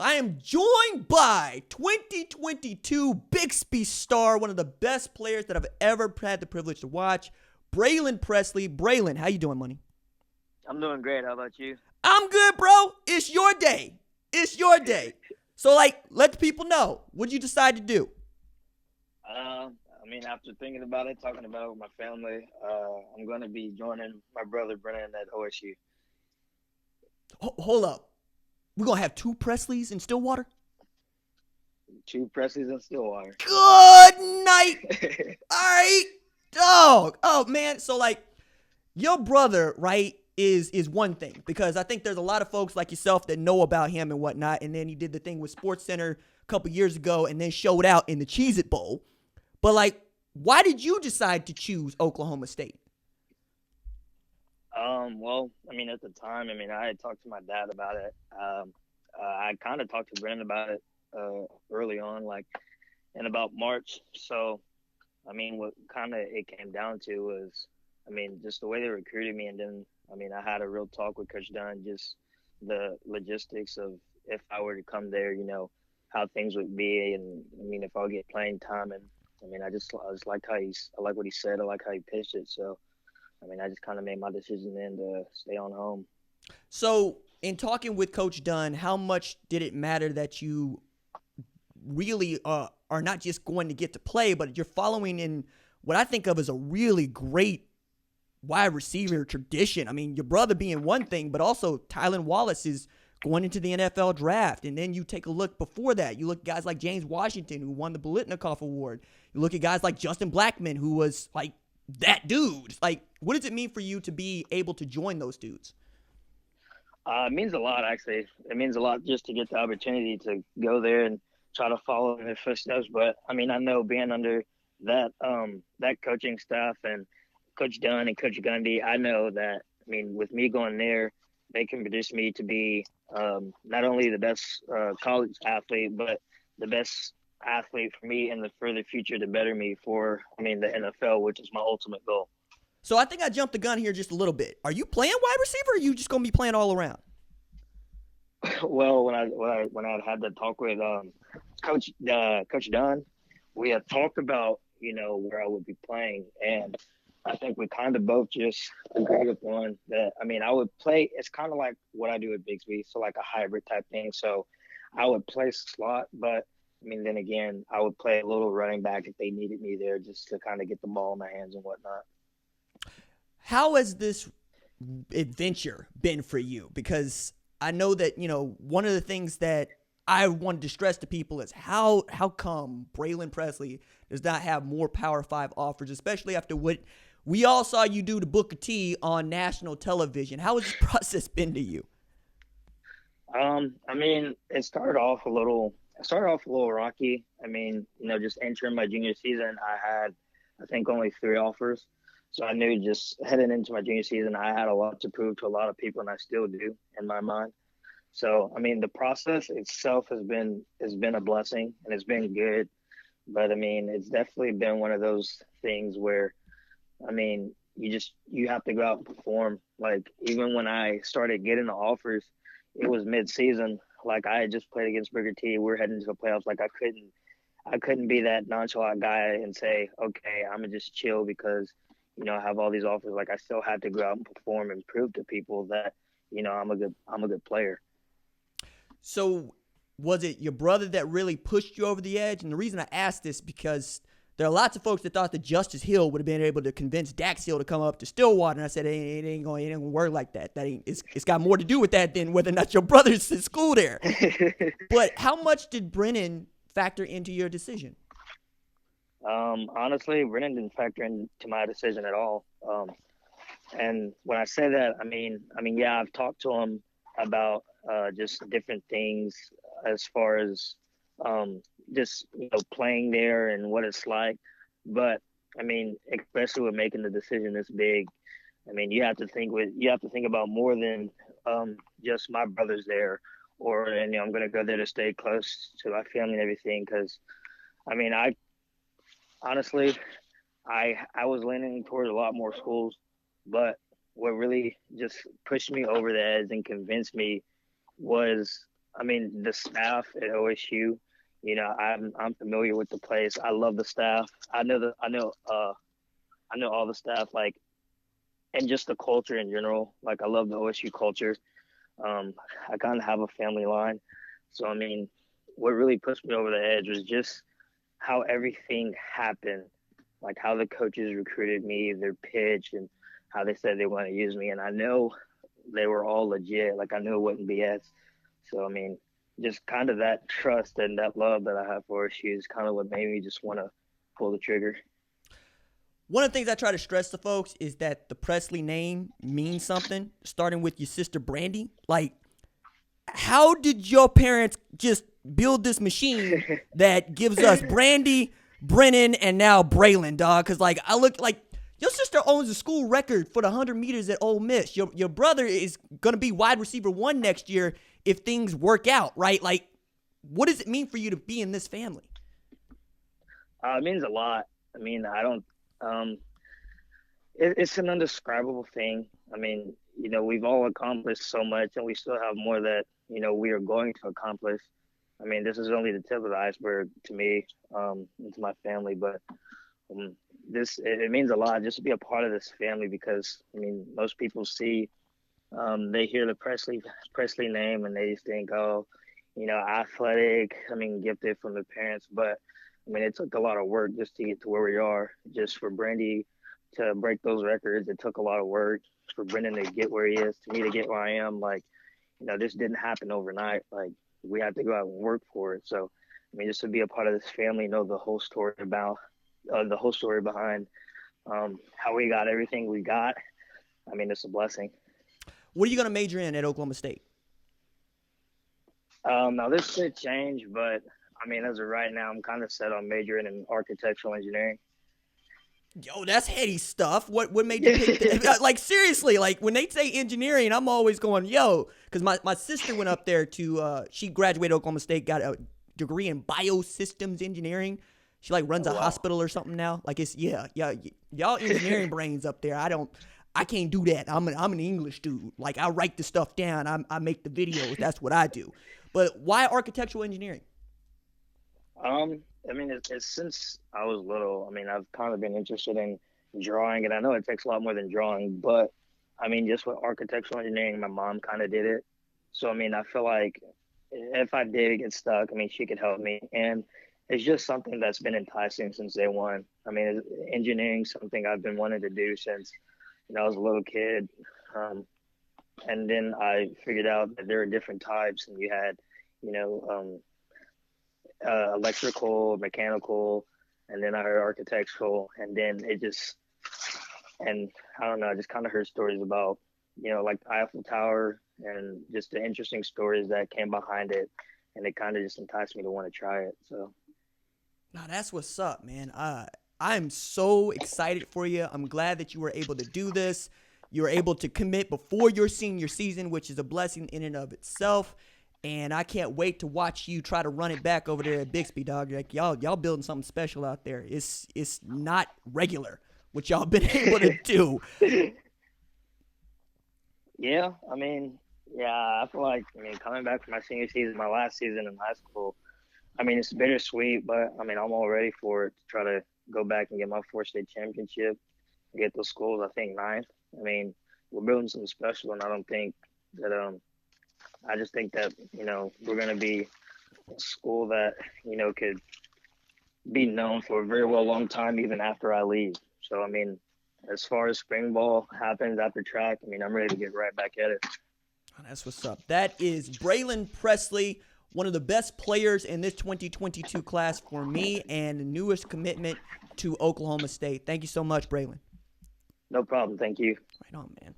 I am joined by 2022 Bixby star, one of the best players that I've ever had the privilege to watch, Braylin Presley. Braylin, how you doing, money? I'm doing great. How about you? I'm good, bro. It's your day. It's your day. So, let the people know. What'd you decide to do? After thinking about it, talking about it with my family, I'm going to be joining my brother Brennan at OSU. Hold up. We're going to have two Presleys in Stillwater? Two Presleys in Stillwater. Good night. All right. Dog. Oh, man. So, your brother, right, is one thing, because I think there's a lot of folks like yourself that know about him and whatnot, and then he did the thing with SportsCenter a couple years ago and then showed out in the Cheez-It Bowl. But, why did you decide to choose Oklahoma State? At the time, I had talked to my dad about it. I kind of talked to Brennan about it early on, in about March. So, what kind of it came down to was, just the way they recruited me. And then, I had a real talk with Coach Dunn, just the logistics of if I were to come there, how things would be. And, if I would get playing time. And, I just liked I like what he said. I like how he pitched it. So, I just kind of made my decision then to stay on home. So, in talking with Coach Dunn, how much did it matter that you really are not just going to get to play, but you're following in what I think of as a really great wide receiver tradition? Your brother being one thing, but also Tylan Wallace is going into the NFL draft. And then you take a look before that. You look at guys like James Washington, who won the Biletnikoff Award. You look at guys like Justin Blackmon, who was that dude. What does it mean for you to be able to join those dudes? It means a lot, actually. It means a lot just to get the opportunity to go there and try to follow in their footsteps. But I know being under that coaching staff and Coach Dunn and Coach Gundy, I know that with me going there, they can produce me to be not only the best college athlete, but the best athlete for me in the further future to better me for the NFL, which is my ultimate goal. So I think I jumped the gun here just a little bit. Are you playing wide receiver, or are you just going to be playing all around? Well, when I had that talk with Coach Dunn, we had talked about where I would be playing, and I think we kind of both just agreed upon that. I would play. It's kind of like what I do at Bixby, so like a hybrid type thing. So I would play slot, but then again, I would play a little running back if they needed me there, just to kind of get the ball in my hands and whatnot. How has this adventure been for you? Because I know that, one of the things that I wanted to stress to people is how come Braylin Presley does not have more Power 5 offers, especially after what we all saw you do to Booker T on national television. How has this process been to you? It started off a little rocky. Just entering my junior season, I had, I think, only 3 offers. So I knew just heading into my junior season, I had a lot to prove to a lot of people, and I still do in my mind. So, the process itself has been a blessing, and it's been good. But, it's definitely been one of those things where, you have to go out and perform. Even when I started getting the offers, it was mid-season. I had just played against Booker T. We're heading to the playoffs. I couldn't be that nonchalant guy and say, okay, I'm going to just chill because – I have all these offers. I still had to go out and perform and prove to people that, I'm a good player. So was it your brother that really pushed you over the edge? And the reason I asked this because there are lots of folks that thought that Justice Hill would have been able to convince Dax Hill to come up to Stillwater. And I said, it ain't gonna work like that. It's got more to do with that than whether or not your brother's in school there. But how much did Brennan factor into your decision? Honestly, Brennan didn't factor into my decision at all. And when I say that, yeah, I've talked to him about just different things as far as just playing there and what it's like. But especially with making the decision this big, you have to think about more than just my brother's there, and I'm gonna go there to stay close to my family and everything. Because I honestly, I was leaning towards a lot more schools, but what really just pushed me over the edge and convinced me was I mean, the staff at OSU, you know, I'm familiar with the place. I love the staff. I know all the staff, like, and just the culture in general. Like, I love the OSU culture. I kind of have a family line. So, I mean, what really pushed me over the edge was just how everything happened, like how the coaches recruited me, their pitch, and how they said they want to use me. And I know they were all legit. Like, I knew it wasn't BS. So, I mean, just kind of that trust and that love that I have for OSU is kind of what made me just want to pull the trigger. One of the things I try to stress to folks is that the Presley name means something, starting with your sister Brandy. Like, how did your parents just build this machine that gives us Brandy, Brennan, and now Braylin, dog? Because, like, I look like your sister owns the school record for the 100 meters at Ole Miss. Your brother is going to be wide receiver 1 next year if things work out, right? Like, what does it mean for you to be in this family? It means a lot. I mean, I don't it's an indescribable thing. I mean, you know, we've all accomplished so much, and we still have more that, you know, we are going to accomplish. I mean, this is only the tip of the iceberg to me, and to my family, but it means a lot just to be a part of this family because, I mean, most people see, they hear the Presley name and they just think, oh, you know, athletic, I mean, gifted from the parents, but I mean, it took a lot of work just to get to where we are. Just for Brandy to break those records, it took a lot of work. For Brendan to get where he is, to me to get where I am, like, you know, this didn't happen overnight. Like, we had to go out and work for it. So, I mean, just to be a part of this family, know the whole story behind how we got everything we got. I mean, it's a blessing. What are you going to major in at Oklahoma State? Now this could change, but I mean, as of right now, I'm kind of set on majoring in architectural engineering. Yo, that's heady stuff. What made you pick that? Like, seriously, like, when they say engineering, I'm always going, yo, because my sister went up there to, she graduated Oklahoma State, got a degree in biosystems engineering. She, like, runs a hospital or something now. Like, it's, yeah, y'all engineering brains up there. I can't do that. I'm an English dude. Like, I write the stuff down. I make the videos. That's what I do. But why architectural engineering? I mean, it's since I was little. I mean, I've kind of been interested in drawing, and I know it takes a lot more than drawing, but I mean, just with architectural engineering, my mom kind of did it. So, I mean, I feel like if I did get stuck, I mean, she could help me. And it's just something that's been enticing since day one. I mean, engineering is something I've been wanting to do since, you know, I was a little kid. And then I figured out that there are different types, and you had, you know, electrical, mechanical, and then I heard architectural, and then and I don't know, I just kind of heard stories about, you know, like the Eiffel Tower and just the interesting stories that came behind it, and it kind of just enticed me to want to try it. So, now that's what's up, man. I'm so excited for you. I'm glad that you were able to do this. You were able to commit before your senior season, which is a blessing in and of itself. And I can't wait to watch you try to run it back over there at Bixby, dog. Like, y'all building something special out there. It's not regular what y'all been able to do. Yeah, I mean, yeah, I feel like, I mean, coming back from my senior season, my last season in high school, I mean, it's bittersweet, but I mean, I'm all ready for it to try to go back and get my 4-state championship, get those schools, I think, 9th. I mean, we're building something special, and I don't think that, I just think that, you know, we're going to be a school that, you know, could be known for a very long time even after I leave. So, I mean, as far as spring ball happens after track, I mean, I'm ready to get right back at it. Oh, that's what's up. That is Braylin Presley, one of the best players in this 2022 class for me, and the newest commitment to Oklahoma State. Thank you so much, Braylin. No problem. Thank you. Right on, man.